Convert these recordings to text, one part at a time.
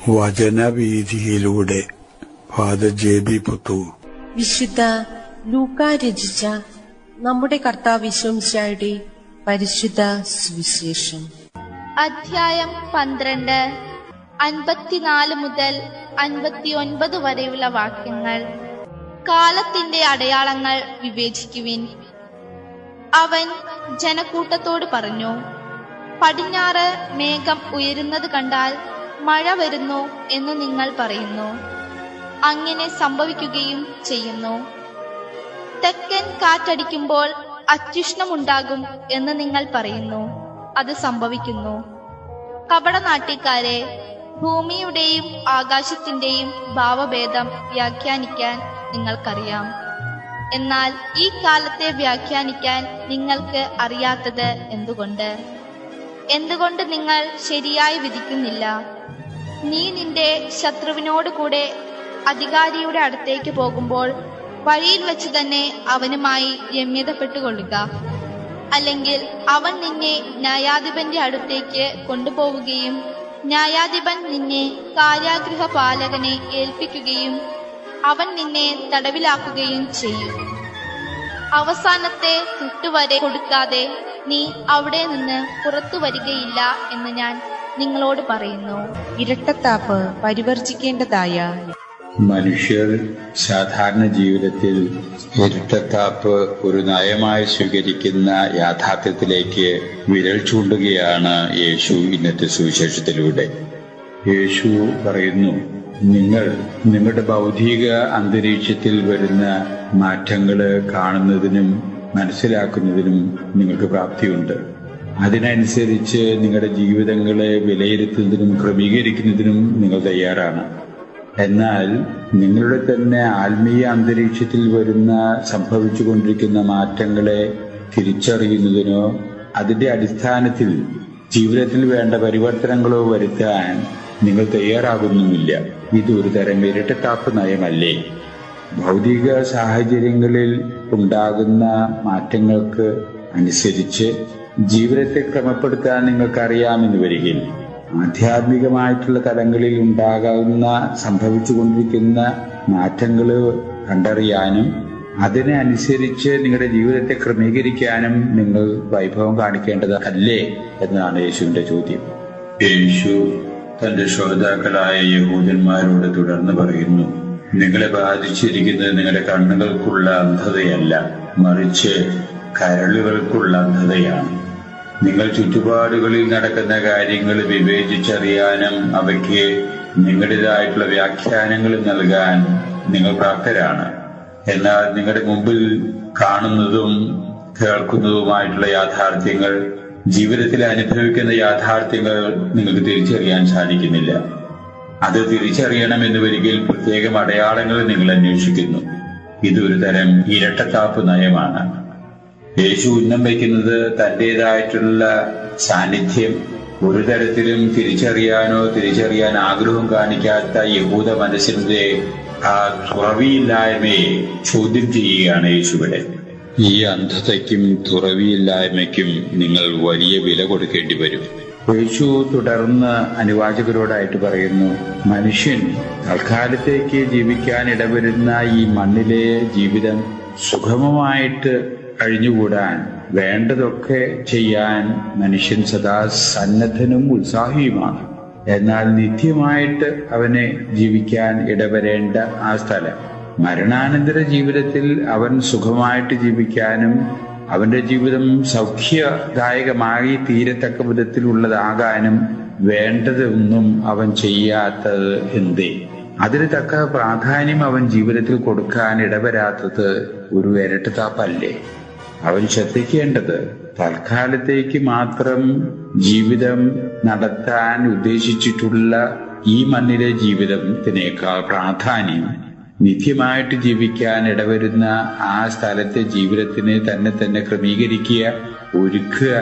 വചനവീഥിയിലൂടെ father JB Puthur. വിശുദ്ധ ലൂക്കാ രചിച്ച നമ്മുടെ കർത്താവ് യേശുമിശിഹായുടെ പരിശുദ്ധ സുവിശേഷം. അധ്യായം 12 54 മുതൽ 59 വരെയുള്ള വാക്യങ്ങൾ. കാലത്തിന്റെ അടയാളങ്ങൾ വിവേചിക്കുവിൻ. അവൻ ജനക്കൂട്ടത്തോട് പറഞ്ഞു, പടിഞ്ഞാറ് മേഘം ഉയരുന്നത് കണ്ടാൽ മഴ വരുന്നു എന്ന് നിങ്ങൾ പറയുന്നു. അങ്ങനെ സംഭവിക്കുകയും ചെയ്യുന്നു. തെക്കൻ കാറ്റടിക്കുമ്പോൾ അത്യുഷ്ണമുണ്ടാകും എന്ന് നിങ്ങൾ പറയുന്നു. അത് സംഭവിക്കുന്നു. കപടനാട്യക്കാരെ, ഭൂമിയുടെയും ആകാശത്തിന്റെയും ഭാവഭേദം വ്യാഖ്യാനിക്കാൻ നിങ്ങൾക്കറിയാം. എന്നാൽ ഈ കാലത്തെ വ്യാഖ്യാനിക്കാൻ നിങ്ങൾക്ക് അറിയാത്തത് എന്തുകൊണ്ട് നിങ്ങൾ ശരിയായി വിധിക്കുന്നില്ല? നീ നിന്റെ ശത്രുവിനോട് കൂടെ അധികാരിയുടെ അടുത്തേക്ക് പോകുമ്പോൾ വഴിയിൽ വെച്ച് തന്നെ അവനുമായി രമ്യതപ്പെട്ടുകൊള്ളുക. അല്ലെങ്കിൽ അവൻ നിന്നെ ന്യായാധിപന്റെ അടുത്തേക്ക് കൊണ്ടുപോവുകയും ന്യായാധിപൻ നിന്നെ കാരാഗൃഹ പാലകനെ ഏൽപ്പിക്കുകയും അവൻ നിന്നെ തടവിലാക്കുകയും ചെയ്യും. അവസാനത്തെ തുട്ടുവരെ കൊടുക്കാതെ നീ അവിടെ നിന്ന് പുറത്തു വരികയില്ല എന്ന് ഞാൻ നിങ്ങളോട് പറയുന്നു. ഇരട്ടത്താപ്പ് പരിവർജിക്കേണ്ടതായ മനുഷ്യർ സാധാരണ ജീവിതത്തിൽ ഇരട്ടത്താപ്പ് ഒരു നയമായി സ്വീകരിക്കുന്ന യാഥാർത്ഥ്യത്തിലേക്ക് വിരൽ ചൂണ്ടുകയാണ് യേശു ഇന്നത്തെ സുവിശേഷത്തിലൂടെ. യേശു പറയുന്നു, നിങ്ങൾ നിങ്ങളുടെ ഭൗതിക അന്തരീക്ഷത്തിൽ വരുന്ന മാറ്റങ്ങൾ കാണുന്നതിനും മനസ്സിലാക്കുന്നതിനും നിങ്ങൾക്ക് പ്രാപ്തിയുണ്ട്. അതിനനുസരിച്ച് നിങ്ങളുടെ ജീവിതങ്ങളെ വിലയിരുത്തുന്നതിനും ക്രമീകരിക്കുന്നതിനും നിങ്ങൾ തയ്യാറാണ്. എന്നാൽ നിങ്ങളുടെ തന്നെ ആത്മീയ അന്തരീക്ഷത്തിൽ വരുന്ന സംഭവിച്ചുകൊണ്ടിരിക്കുന്ന മാറ്റങ്ങളെ തിരിച്ചറിയുന്നതിനോ അതിന്റെ അടിസ്ഥാനത്തിൽ ജീവിതത്തിൽ വേണ്ട പരിവർത്തനങ്ങളോ വരുത്താൻ നിങ്ങൾ തയ്യാറാകുന്നുമില്ല. ഇതൊരു തരം ഇരട്ടത്താപ്പ് നയമല്ലേ? ഭൗതിക സാഹചര്യങ്ങളിൽ ഉണ്ടാകുന്ന മാറ്റങ്ങൾക്ക് അനുസരിച്ച് ജീവിതത്തെ ക്രമപ്പെടുത്താൻ നിങ്ങൾക്കറിയാമെന്ന് വരികിൽ, ആധ്യാത്മികമായിട്ടുള്ള തലങ്ങളിൽ ഉണ്ടാകുന്ന സംഭവിച്ചുകൊണ്ടിരിക്കുന്ന മാറ്റങ്ങൾ കണ്ടറിയാനും അതിനനുസരിച്ച് നിങ്ങളുടെ ജീവിതത്തെ ക്രമീകരിക്കാനും നിങ്ങൾ വൈഭവം കാണിക്കേണ്ടത് അല്ലേ എന്നതാണ് യേശുവിന്റെ ചോദ്യം. യേശു തന്റെ ശ്രോതാക്കളായ യഹൂദന്മാരോട് തുടർന്ന് പറയുന്നു, നിങ്ങളെ ബാധിച്ചിരിക്കുന്നത് നിങ്ങളുടെ കണ്ണുകൾക്കുള്ള അന്ധതയല്ല, മറിച്ച് കരളുകൾക്കുള്ള അന്ധതയാണ്. നിങ്ങൾ ചുറ്റുപാടുകളിൽ നടക്കുന്ന കാര്യങ്ങൾ വിവേചിച്ചറിയാനും അവയ്ക്ക് നിങ്ങളുടേതായിട്ടുള്ള വ്യാഖ്യാനങ്ങൾ നൽകാൻ നിങ്ങൾ പ്രാപ്തരാണ്. എന്നാൽ നിങ്ങളുടെ മുമ്പിൽ കാണുന്നതും കേൾക്കുന്നതുമായിട്ടുള്ള യാഥാർത്ഥ്യങ്ങൾ, ജീവിതത്തിൽ അനുഭവിക്കുന്ന യാഥാർത്ഥ്യങ്ങൾ നിങ്ങൾക്ക് തിരിച്ചറിയാൻ സാധിക്കുന്നില്ല. അത് തിരിച്ചറിയണമെന്ന് വരികിൽ പ്രത്യേകം അടയാളങ്ങൾ നിങ്ങൾ അന്വേഷിക്കുന്നു. ഇതൊരു തരം ഇരട്ടത്താപ്പ് നയമാണ്. യേശു ഉന്നം വയ്ക്കുന്നത് തന്റേതായിട്ടുള്ള സാന്നിധ്യം ഒരു തരത്തിലും തിരിച്ചറിയാൻ ആഗ്രഹം കാണിക്കാത്ത യഹൂദ മനസ്സിന്റെ ആ തുറവിയില്ലായ്മയെ ചോദ്യം ചെയ്യുകയാണ് യേശുവിടെ. ഈ അന്ധതയ്ക്കും തുറവിയില്ലായ്മയ്ക്കും നിങ്ങൾ വലിയ വില കൊടുക്കേണ്ടി വരും. യേശു തുടർന്ന് അനുവാചകരോടായിട്ട് പറയുന്നു, മനുഷ്യൻ തൽക്കാലത്തേക്ക് ജീവിക്കാൻ ഇടവരുന്ന ഈ മണ്ണിലെ ജീവിതം സുഗമമായിട്ട് കഴിഞ്ഞുകൂടാൻ വേണ്ടതൊക്കെ ചെയ്യാൻ മനുഷ്യൻ സദാ സന്നദ്ധനും ഉത്സാഹിയുമാണ്. എന്നാൽ നിത്യമായിട്ട് അവനെ ജീവിക്കാൻ ഇടവരേണ്ട ആ സ്ഥലം, മരണാനന്തര ജീവിതത്തിൽ അവൻ സുഖമായിട്ട് ജീവിക്കാനും അവന്റെ ജീവിതം സൗഖ്യദായകമായി തീരത്തക്ക വിധത്തിലുള്ളതാകാനും വേണ്ടതൊന്നും അവൻ ചെയ്യാത്തത് എന്തേ? അതിന് തക്ക പ്രാധാന്യം അവൻ ജീവിതത്തിൽ കൊടുക്കാൻ ഇടവരാത്തത് ഒരു ഇരട്ടത്താപ്പല്ലേ? അവൻ ശ്രദ്ധിക്കേണ്ടത് തൽക്കാലത്തേക്ക് മാത്രം ജീവിതം നടത്താൻ ഉദ്ദേശിച്ചിട്ടുള്ള ഈ മണ്ണിലെ ജീവിതത്തിനേക്കാൾ പ്രാധാന്യം നിത്യമായിട്ട് ജീവിക്കാൻ ഇടവരുന്ന ആ സ്ഥലത്തെ ജീവിതത്തിന് തന്നെ ക്രമീകരിക്കുക, ഒരുക്കുക,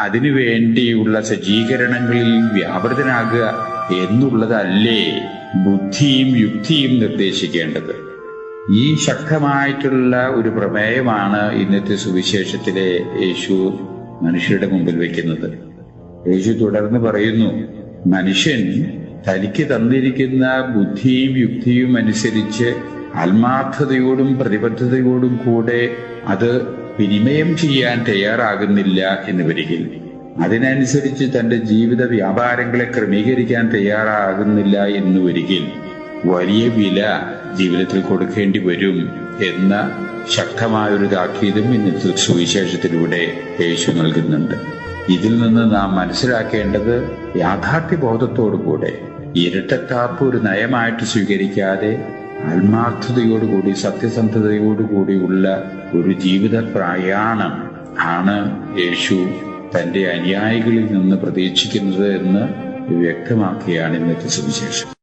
അതിനു വേണ്ടിയുള്ള സജ്ജീകരണങ്ങളിൽ വ്യാപൃതനാകുക എന്നുള്ളതല്ലേ ബുദ്ധിയും യുക്തിയും നിർദ്ദേശിക്കേണ്ടത്? ഈ ശക്തമായിട്ടുള്ള ഒരു പ്രമേയമാണ് ഇന്നത്തെ സുവിശേഷത്തിലെ യേശു മനുഷ്യരുടെ മുമ്പിൽ വയ്ക്കുന്നത്. യേശു തുടർന്ന് പറയുന്നു, മനുഷ്യൻ തനിക്ക് തന്നിരിക്കുന്ന ബുദ്ധിയും യുക്തിയും അനുസരിച്ച് ആത്മാർത്ഥതയോടും പ്രതിബദ്ധതയോടും കൂടെ അത് വിനിമയം ചെയ്യാൻ തയ്യാറാകുന്നില്ല എന്ന് വരികിൽ, അതിനനുസരിച്ച് തന്റെ ജീവിത വ്യാപാരങ്ങളെ ക്രമീകരിക്കാൻ തയ്യാറാകുന്നില്ല എന്ന് വരികിൽ വലിയ വില ജീവിതത്തിൽ കൊടുക്കേണ്ടി വരും എന്ന ശക്തമായൊരു താക്കീതും ഇന്നത്തെ സുവിശേഷത്തിലൂടെ യേശു നൽകുന്നുണ്ട്. ഇതിൽ നിന്ന് നാം മനസ്സിലാക്കേണ്ടത് യാഥാർത്ഥ്യബോധത്തോടുകൂടെ ഇരട്ടത്താപ്പ് ഒരു നയമായിട്ട് സ്വീകരിക്കാതെ ആത്മാർത്ഥതയോടുകൂടി സത്യസന്ധതയോടുകൂടിയുള്ള ഒരു ജീവിത പ്രയാണം ആണ് യേശു തന്റെ അനുയായികളിൽ നിന്ന് പ്രതീക്ഷിക്കുന്നത് എന്ന് വ്യക്തമാക്കിയാണ് ഇന്നത്തെ സുവിശേഷം.